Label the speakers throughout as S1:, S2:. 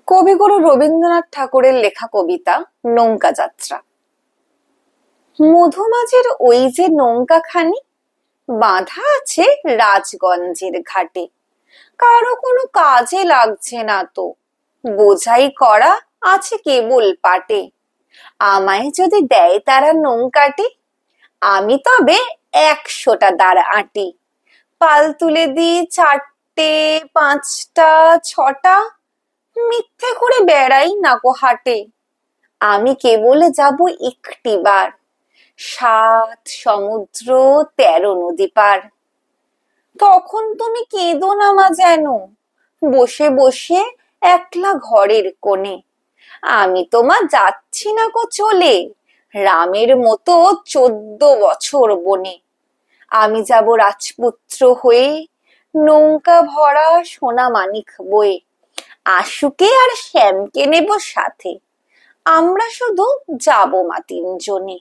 S1: কবিগুরু রবীন্দ্রনাথ ঠাকুরের লেখা কবিতা নৌকা যাত্রা। মধুমাঝির ওই যে নৌকাখানি বাঁধা আছে রাজগঞ্জের ঘাটে, কারো কোনো কাজে লাগছে না তো, বোঝাই করা আছে কেবল পাটে। আমায় যদি দেয় তারা নৌকাটি, আমি তবে 100টা দাঁড় আঁটি। পাল তুলে দিই 4টে 5টা 6টা, মিথ্যে করে বেড়াই নাকো হাটে। আমি কেবল যাব একটিবার, 7 সমুদ্র 13 নদী পার। তখন তুমি কেঁদো না মা যেন, বসে বসে একলা ঘরের কোণে। আমি তো মা যাচ্ছি না কো চলে, রামের মতো 14 বছর বনে। আমি যাব রাজপুত্র হয়ে, নৌকা ভরা সোনা মানিক বয়ে। আশুকে আর শ্যামকে নেব সাথে, আমরা শুধু যাব মা 3 জনে।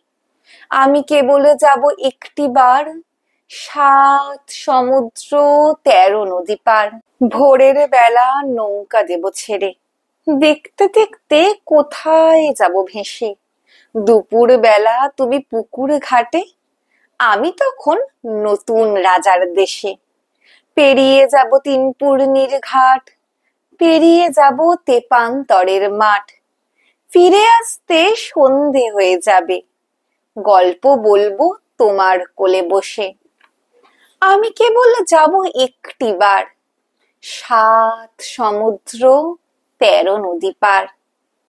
S1: আমি কেবল যাব একটিবার, 7 সমুদ্র 13 নদী পার। ভোরের বেলা নৌকা দেব ছেড়ে, দেখতে দেখতে কোথায় যাব ভেসে। দুপুর বেলা তুমি পুকুর ঘাটে, আমি তখন নতুন রাজার দেশে। পেরিয়ে যাব 3 পূর্ণির ঘাট, পেরিয়ে যাব তেপান্তরের মাঠ। ফিরে আসতে সন্ধে হয়ে যাবে, গল্প বলবো তোমার কোলে বসে। আমি কেবল যাব একটিবার, 7 সমুদ্র 13 নদী পার।